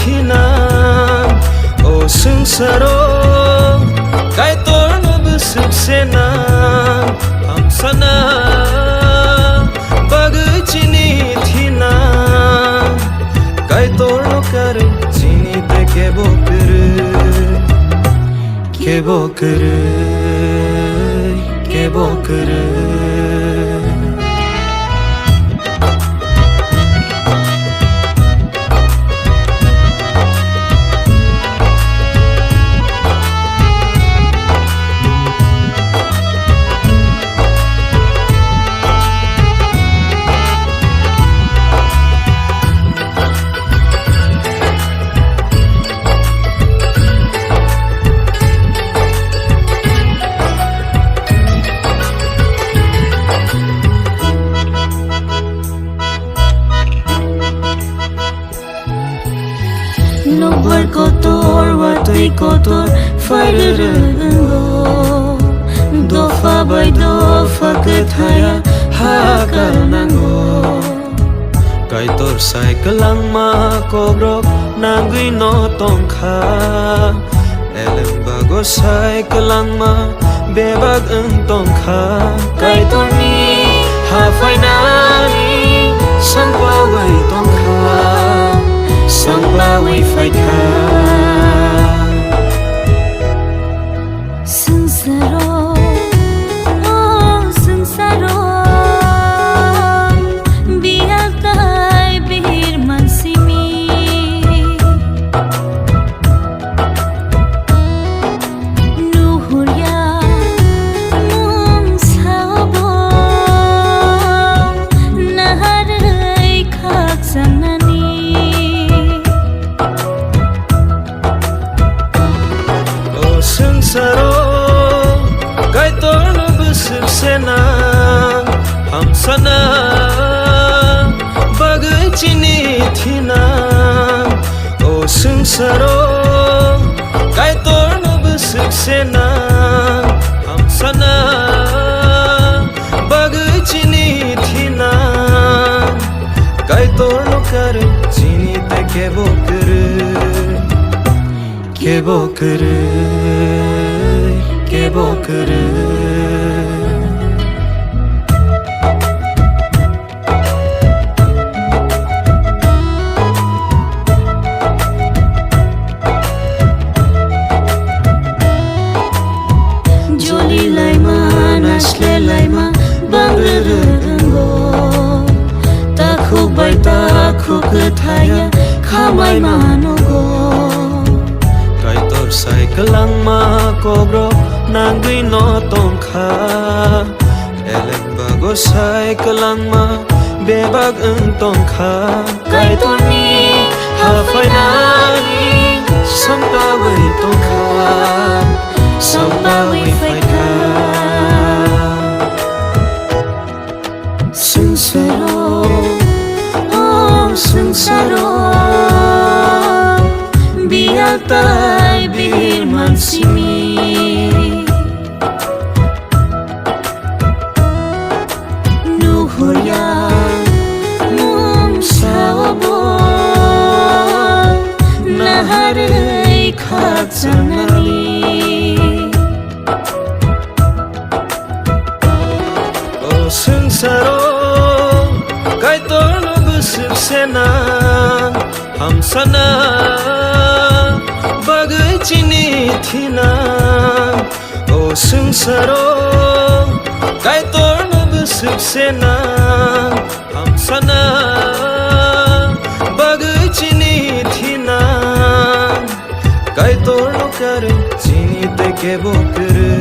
thinam o sungsaro Kaitorno besubsena hamsana bagai chini thinam Kaitorno kare chini te kebo kere Nobel kotor watui kotor fairrengo dofa by dofa kethaya hakarnango Kaitor cycle lang ma kobrok nangui no tongkha elem bago cycle lang ma bebag ang tongkha Kaitor ni ha finali sangpawai tongkha Sangpawai faika Sungsaro oh sungsaro biar kai bihir mansimi nuhurya mum sabo naharai khak sanani Sungsaro Kaitorno besubsena hamsana bagai chini thinam o sungsaro Kaitorno besubsena hamsana bagai chini thinam Kaitorno kare chini te kebo kere Joli laima nasle laima bangrengo takhuk bai takhuk thaya khamai manogo Kaitor cycle lang ma kobro nangui no tongkha elek bago cycle lang ma bebag ang tongkha Kaitor ni ha finali sangpawai tongkha sangpawai faika Sungsaro oh sungsaro biar tai bihir mansimi nuhurya mum sabo naharai khak sanani o sungsaro Kaitorno besubsena hamsana bagai chini thinam o sungsaro Kaitorno besubsena hamsana bagai chini thinam Kaitorno kare chini te kebo kere